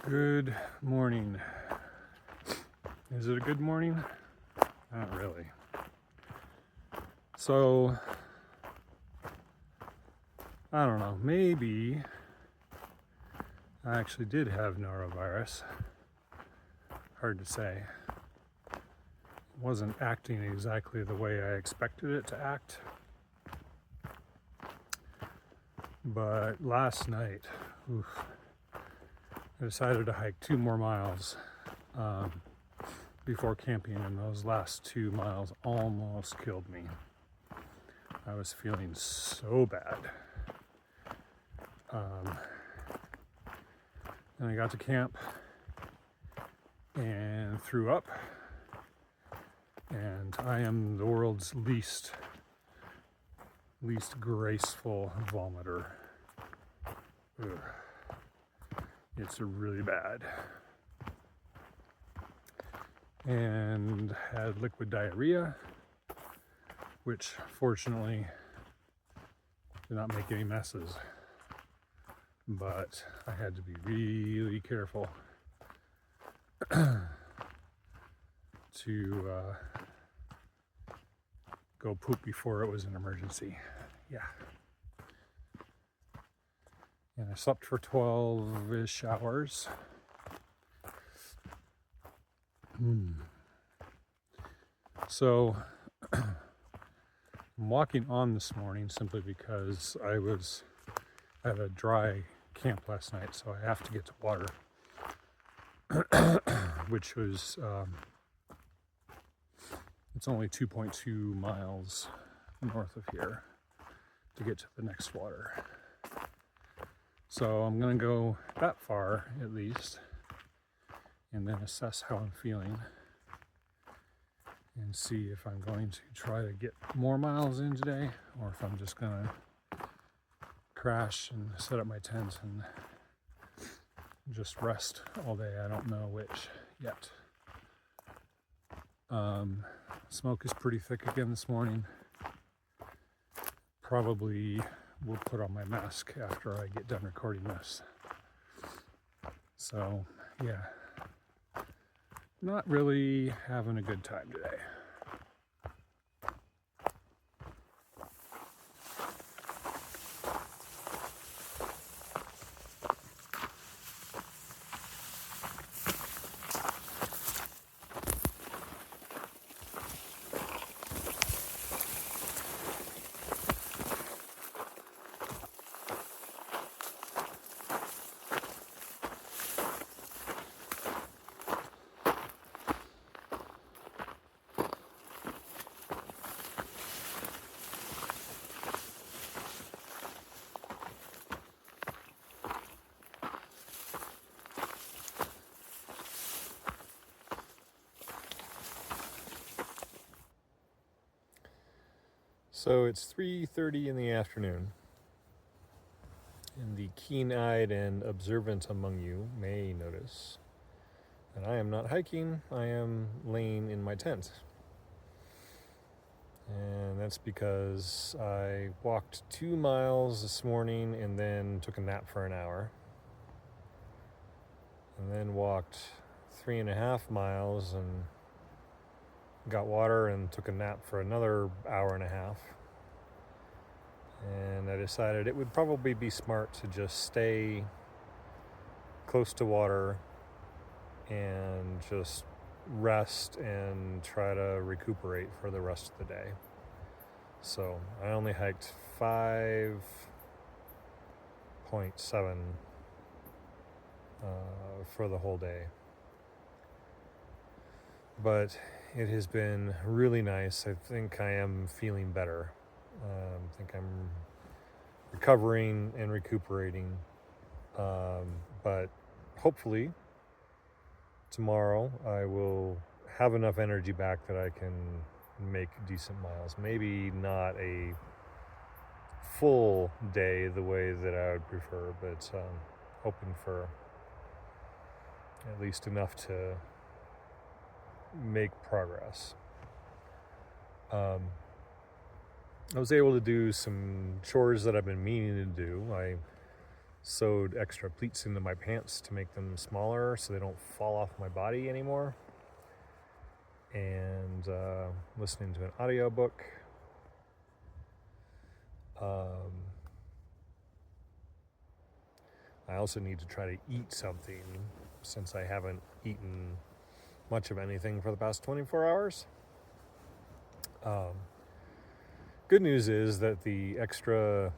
Good morning. Is it a good morning? Not really. So, I don't know, maybe I actually did have norovirus. Hard to say. It wasn't acting exactly the way I expected it to act. But last night, I decided to hike 2 more miles before camping, and those last 2 miles almost killed me. I was feeling so bad. And I got to camp and threw up, and I am the world's least graceful vomiter. Ugh. It's really bad. And had liquid diarrhea, which fortunately did not make any messes. But I had to be really careful to go poop before it was an emergency. Yeah. And I slept for 12-ish hours. So I'm walking on this morning simply because I had a dry camp last night, so I have to get to water, which was it's only 2.2 miles north of here to get to the next water. So I'm gonna go that far at least, and then assess how I'm feeling and see if I'm going to try to get more miles in today, or if I'm just gonna crash and set up my tent and just rest all day. I don't know which yet. Smoke is pretty thick again this morning. Probably will put on my mask after I get done recording this. So yeah, not really having a good time today. So it's 3:30 in the afternoon, and the keen-eyed and observant among you may notice that I am not hiking, I am laying in my tent. And that's because I walked 2 miles this morning and then took a nap for an hour. And then walked 3.5 miles and got water and took a nap for another hour and a half. And I decided it would probably be smart to just stay close to water and just rest and try to recuperate for the rest of the day. So I only hiked 5.7 for the whole day. But it has been really nice. I think I am feeling better. I think I'm recovering and recuperating. But hopefully tomorrow I will have enough energy back that I can make decent miles. Maybe not a full day the way that I would prefer, but hoping for at least enough to make progress. I was able to do some chores that I've been meaning to do. I sewed extra pleats into my pants to make them smaller so they don't fall off my body anymore. And listening to an audiobook. I also need to try to eat something since I haven't eaten much of anything for the past 24 hours. Good news is that the extra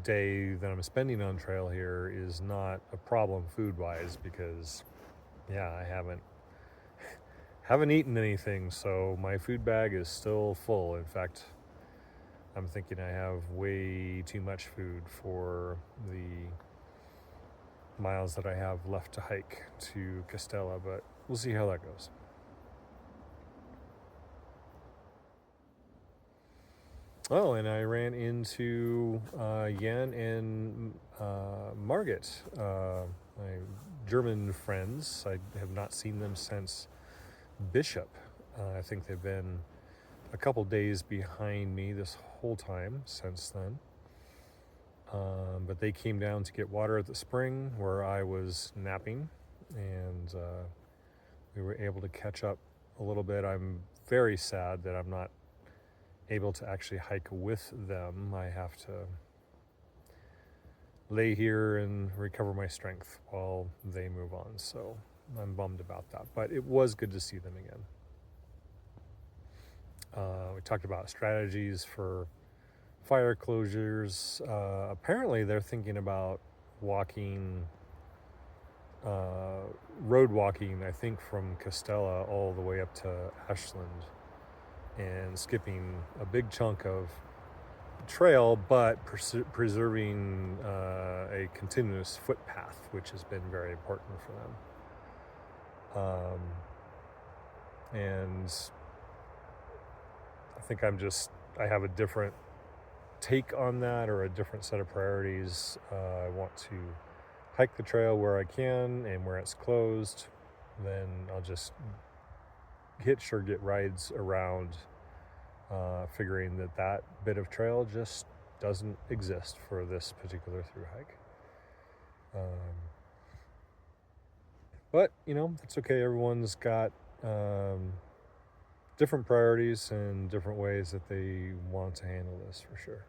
day that I'm spending on trail here is not a problem food-wise because, yeah, I haven't eaten anything, so my food bag is still full. In fact, I'm thinking I have way too much food for the miles that I have left to hike to Castella, but we'll see how that goes. Oh, and I ran into Yen and Margit, my German friends. I have not seen them since Bishop. I think they've been a couple days behind me this whole time since then. But they came down to get water at the spring where I was napping, and we were able to catch up a little bit. I'm very sad that I'm not able to actually hike with them. I have to lay here and recover my strength while they move on, so I'm bummed about that, but it was good to see them again. We talked about strategies for fire closures. Apparently they're thinking about walking, road walking, I think from Castella all the way up to Ashland, and skipping a big chunk of trail, but preserving a continuous footpath, which has been very important for them. And I think I have a different take on that, or a different set of priorities. I want to hike the trail where I can, and where it's closed, then I'll just hitch or get rides around, figuring that bit of trail just doesn't exist for this particular through hike. But that's okay. Everyone's got different priorities and different ways that they want to handle this, for sure.